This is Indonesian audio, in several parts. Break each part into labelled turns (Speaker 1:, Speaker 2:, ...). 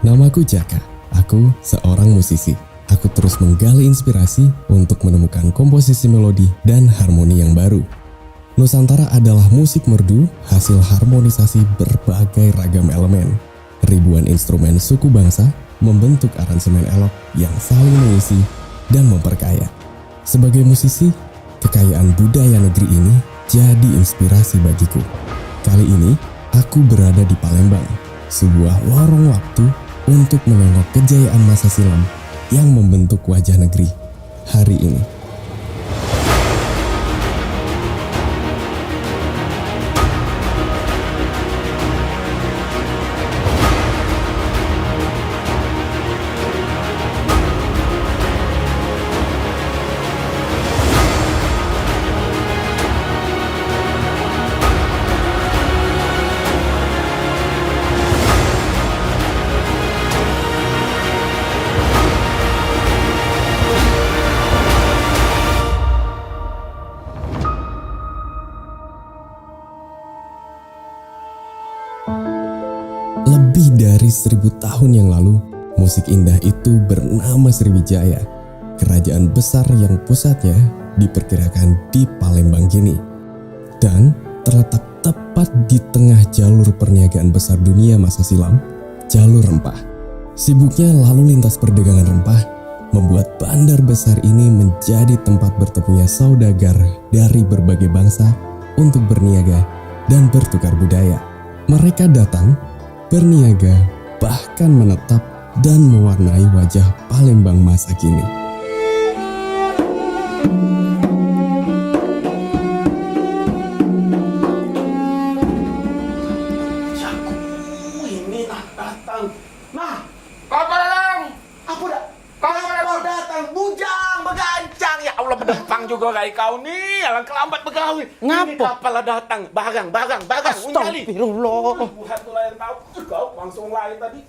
Speaker 1: Namaku Jaka, aku seorang musisi. Aku terus menggali inspirasi untuk menemukan komposisi melodi dan harmoni yang baru. Nusantara adalah musik merdu hasil harmonisasi berbagai ragam elemen. Ribuan instrumen suku bangsa membentuk aransemen elok yang saling mengisi dan memperkaya. Sebagai musisi, kekayaan budaya negeri ini jadi inspirasi bagiku. Kali ini, aku berada di Palembang, sebuah lorong waktu untuk menengok kejayaan masa silam yang membentuk wajah negeri hari ini. Lebih dari 1000 tahun yang lalu, musik indah itu bernama Sriwijaya, kerajaan besar yang pusatnya diperkirakan di Palembang kini, dan terletak tepat di tengah jalur perniagaan besar dunia masa silam, jalur rempah. Sibuknya lalu lintas perdagangan rempah membuat bandar besar ini menjadi tempat bertemunya saudagar dari berbagai bangsa untuk berniaga dan bertukar budaya. Mereka datang, berniaga, bahkan menetap dan mewarnai wajah Palembang masa kini.
Speaker 2: Ini datang. Nah, kau datang. Aku kau datang. Bujang, begancang. Ya Allah, berdempang juga kayak kau nih. Alang kelambat begawi. Ini kapal datang. Barang.
Speaker 3: Astagfirullah.
Speaker 2: Buat tu lain tahu. Kau langsung lain tadi.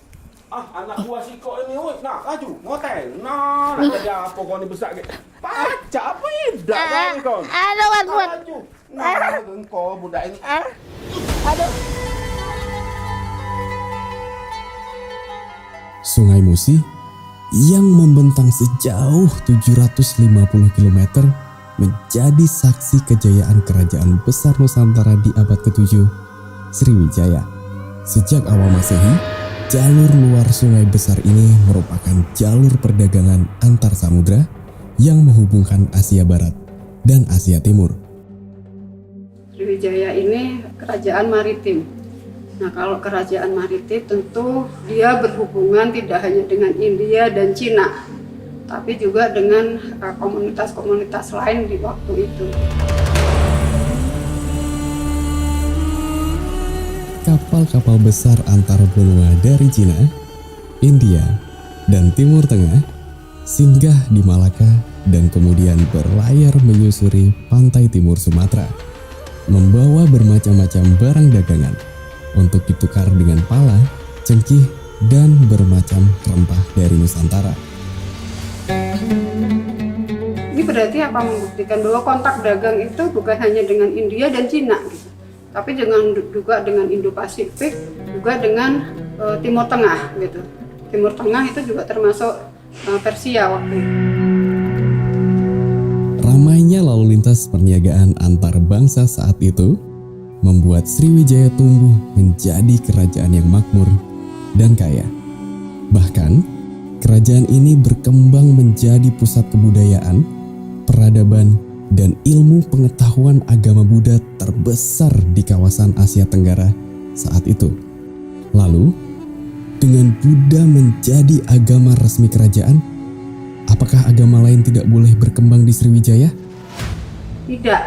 Speaker 2: Anak buah si kau ini, nah, aju, ngotel. Nah, nak jadi apa kau ni besar ke? Pacar apa indah kau ni kau?
Speaker 3: Buat.
Speaker 2: Aju. Nah, kau budak ini.
Speaker 1: Sungai Musi yang membentang sejauh 750 km menjadi saksi kejayaan kerajaan besar Nusantara di abad ke-7, Sriwijaya. Sejak awal Masehi, jalur luar sungai besar ini merupakan jalur perdagangan antar samudra yang menghubungkan Asia Barat dan Asia Timur.
Speaker 4: Sriwijaya ini kerajaan maritim. Nah, kalau kerajaan maritim tentu dia berhubungan tidak hanya dengan India dan Cina, tapi juga dengan komunitas-komunitas lain di waktu itu.
Speaker 1: Kapal-kapal besar antar benua dari Cina, India, dan Timur Tengah singgah di Malaka dan kemudian berlayar menyusuri pantai timur Sumatera, membawa bermacam-macam barang dagangan untuk ditukar dengan pala, cengkih, dan bermacam rempah dari Nusantara.
Speaker 4: Ini berarti apa, membuktikan bahwa kontak dagang itu bukan hanya dengan India dan Cina, gitu, tapi juga dengan Indo-Pasifik, juga dengan Timur Tengah, gitu. Timur Tengah itu juga termasuk Persia waktu itu.
Speaker 1: Ramainya lalu lintas perniagaan antar bangsa saat itu membuat Sriwijaya tumbuh menjadi kerajaan yang makmur dan kaya. Bahkan, kerajaan ini berkembang menjadi pusat kebudayaan, peradaban, dan ilmu pengetahuan agama Buddha terbesar di kawasan Asia Tenggara saat itu. Lalu, dengan Buddha menjadi agama resmi kerajaan, apakah agama lain tidak boleh berkembang di Sriwijaya?
Speaker 4: Tidak.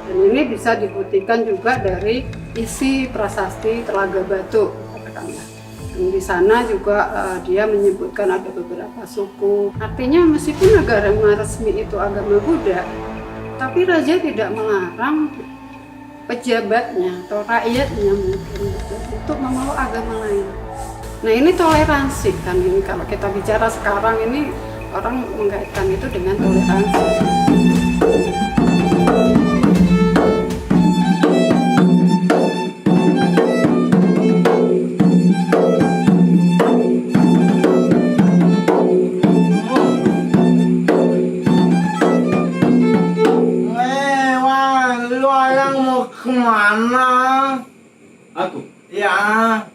Speaker 4: Dan ini bisa dibuktikan juga dari isi prasasti Telaga Batu, katakanlah. Dan di sana juga dia menyebutkan ada beberapa suku. Artinya meskipun agama resmi itu agama Buddha, tapi raja tidak melarang pejabatnya atau rakyatnya mungkin untuk memeluk agama lain. Nah, ini toleransi kan, ini kalau kita bicara sekarang ini orang mengaitkan itu dengan toleransi.
Speaker 3: Bang mau kemana?
Speaker 5: Aku?
Speaker 3: Ya.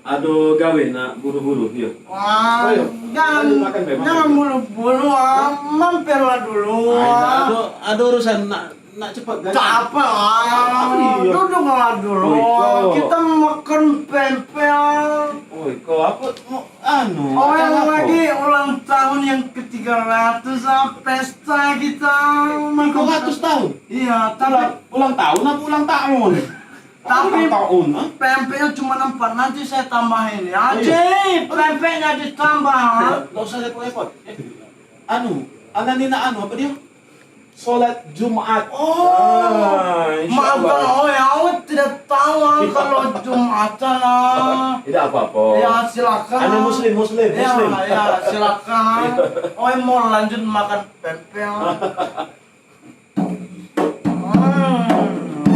Speaker 5: Aduh gawe nak buru-buru, yuk.
Speaker 3: Wah,
Speaker 5: Ayo,
Speaker 3: jangan
Speaker 5: ayo makan, Bang,
Speaker 3: jangan
Speaker 5: makan.
Speaker 3: buru-buru, mampirlah dulu.
Speaker 5: Ada urusan nak cepat kan?
Speaker 3: Capek
Speaker 5: Iya.
Speaker 3: duduklah dulu.
Speaker 5: Oh, Iko.
Speaker 3: Kita makan pempek.
Speaker 5: Oh, kau apa? Mau
Speaker 3: Oh,
Speaker 5: acara
Speaker 3: yang
Speaker 5: apa?
Speaker 3: lagi ulang tahun yang ke-300 pesta kita.
Speaker 5: Kau 100 tahun?
Speaker 3: Iya, tapi
Speaker 5: Ulang tahun apa ulang tahun?
Speaker 3: Tapi
Speaker 5: ulang tahun, ha?
Speaker 3: pempeknya cuma 4, nanti saya tambahin ya.
Speaker 5: Iya.
Speaker 3: Aji, pempeknya ditambah.
Speaker 5: Nggak usah repot-repot. Ananina apa dia? Sholat Jumat.
Speaker 3: Oh,
Speaker 5: insya
Speaker 3: maafkan
Speaker 5: Allah.
Speaker 3: awet tidak tahu kalau Jumatan.
Speaker 5: Tidak apa-apa.
Speaker 3: Ya silakan.
Speaker 5: Anu muslim.
Speaker 3: Ya, ya silakan. Oh, mau lanjut makan pempek.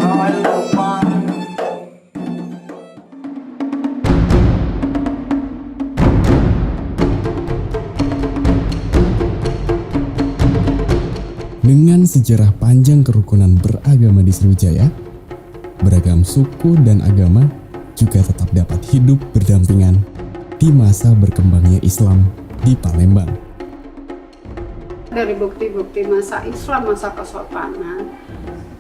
Speaker 3: Ayo lupa.
Speaker 1: Dengan sejarah panjang kerukunan beragama di Sriwijaya, beragam suku dan agama juga tetap dapat hidup berdampingan di masa berkembangnya Islam di Palembang.
Speaker 4: Dari bukti-bukti masa Islam, masa kesultanan,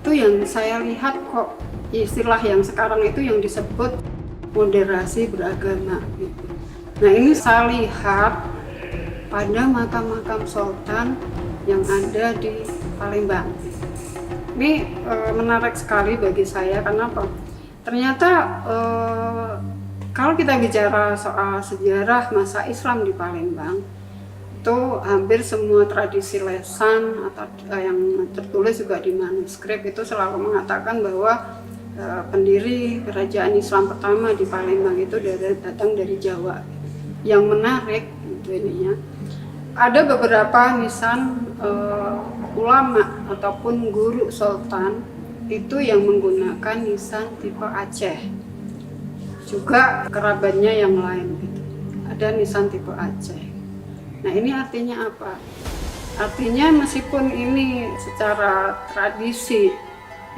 Speaker 4: itu yang saya lihat kok istilah yang sekarang itu yang disebut moderasi beragama. Gitu. Nah ini saya lihat pada makam-makam sultan yang ada di Palembang. Ini menarik sekali bagi saya, kenapa? Ternyata kalau kita bicara soal sejarah masa Islam di Palembang, itu hampir semua tradisi lesan atau yang tertulis juga di manuskrip itu selalu mengatakan bahwa pendiri kerajaan Islam pertama di Palembang itu datang dari Jawa. Yang menarik itu ininya, ada beberapa nisan ulama ataupun guru sultan itu yang menggunakan nisan tipe Aceh. Juga kerabatnya yang lain gitu. Ada nisan tipe Aceh. Nah ini artinya apa? Artinya meskipun ini secara tradisi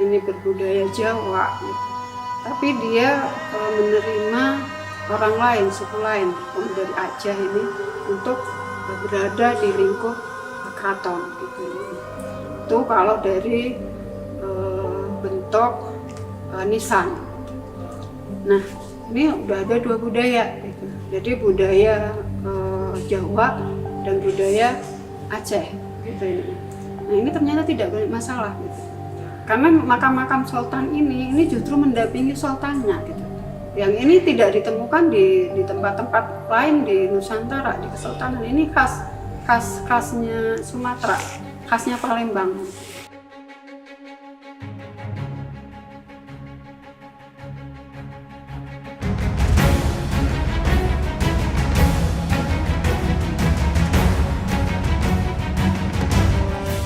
Speaker 4: ini berbudaya Jawa gitu, tapi dia menerima orang lain, suku lain dari Aceh ini untuk berada di lingkup keraton gitu. Itu kalau dari bentuk nisan. Nah ini udah ada 2 budaya gitu. Jadi budaya Jawa dan budaya Aceh gitu ini. Nah ini ternyata tidak banyak masalah gitu. Karena makam-makam sultan ini justru mendampingi sultannya gitu. Yang ini tidak ditemukan di tempat-tempat lain di Nusantara, di kesultanan. Ini khasnya Sumatera, khasnya Palembang.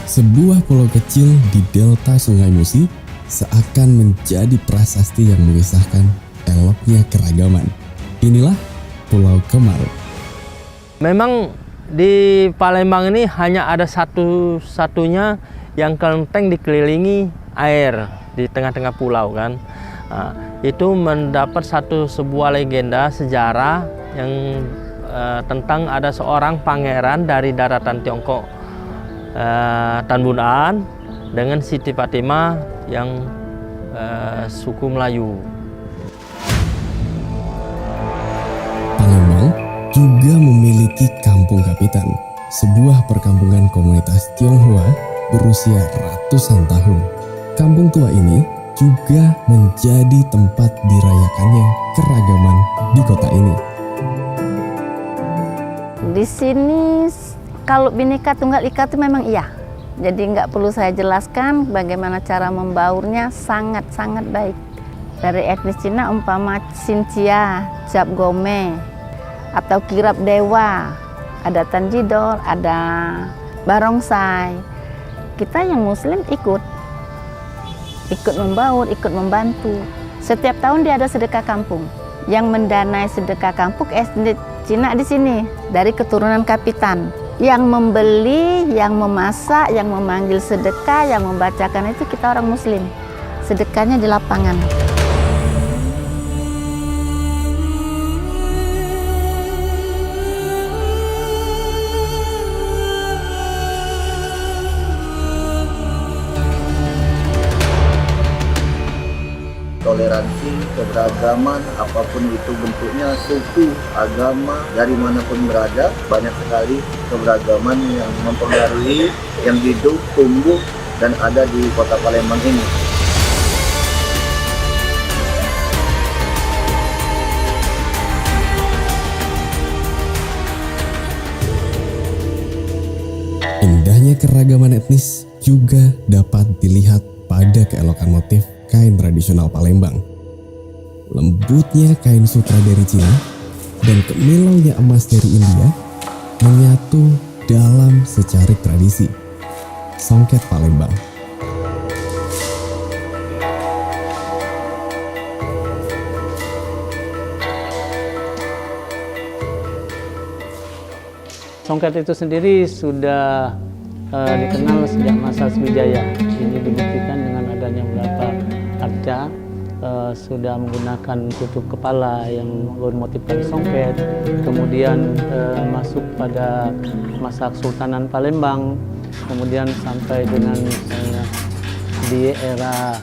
Speaker 1: Sebuah pulau kecil di delta Sungai Musi seakan menjadi prasasti yang mengisahkan eloknya keragaman. Inilah Pulau Kemar.
Speaker 6: Memang di Palembang ini hanya ada satu-satunya yang kelenteng dikelilingi air di tengah-tengah pulau kan. Nah, itu mendapat sebuah legenda sejarah yang tentang ada seorang pangeran dari daratan Tiongkok, Tan Bun An, dengan Siti Fatimah yang suku Melayu.
Speaker 1: Palembang juga memiliki Kampung Kapitan, sebuah perkampungan komunitas Tionghoa berusia ratusan tahun. Kampung tua ini juga menjadi tempat dirayakannya keragaman di kota ini.
Speaker 7: Di sini kalau Bhinneka Tunggal Ika itu memang iya. Jadi nggak perlu saya jelaskan bagaimana cara membaurnya, sangat-sangat baik. Dari etnis Cina umpama Xinjia, Cap Gome, atau Kirap Dewa, ada Tanjidor, ada Barongsai. Kita yang Muslim ikut membaur, ikut membantu. Setiap tahun dia ada sedekah kampung. Yang mendanai sedekah kampung etnis Cina di sini dari keturunan Kapitan. Yang membeli, yang memasak, yang memanggil sedekah, yang membacakan itu kita orang Muslim. sedekahnya di lapangan.
Speaker 8: Toleransi, keberagaman, apapun itu bentuknya, suku, agama, dari manapun berada, banyak sekali keberagaman yang mempengaruhi, yang hidup, tumbuh, dan ada di kota Palembang ini.
Speaker 1: Indahnya keragaman etnis juga dapat dilihat pada keelokan motif kain tradisional Palembang. Lembutnya kain sutra dari Cina dan kemilaunya emas dari India menyatu dalam secarik tradisi songket Palembang.
Speaker 9: Songket itu sendiri sudah dikenal sejak masa Sriwijaya. Ini dibuktikan dengan adanya beberapa arca sudah menggunakan tutup kepala yang bermotifkan songket. Kemudian masuk pada masa Kesultanan Palembang, kemudian sampai dengan di era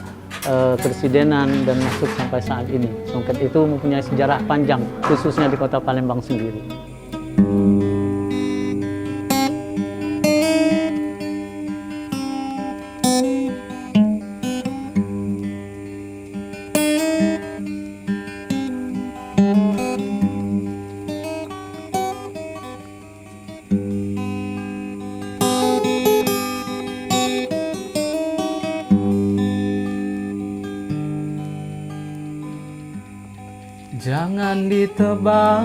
Speaker 9: kepresidenan dan masuk sampai saat ini. Songket itu mempunyai sejarah panjang, khususnya di kota Palembang sendiri.
Speaker 10: Jangan ditebang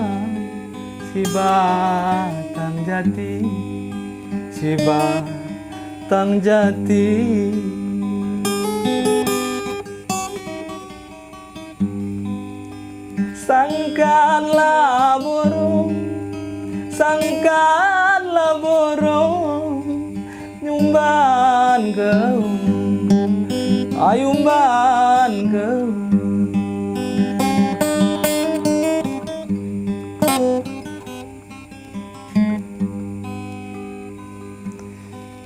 Speaker 10: si batang jati, si batang jati. Sangkanlah burung, nyumban kau, ayumban kau.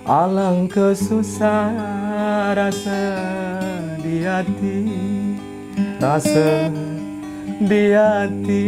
Speaker 10: Alangkah susah rasa di hati, rasa di hati.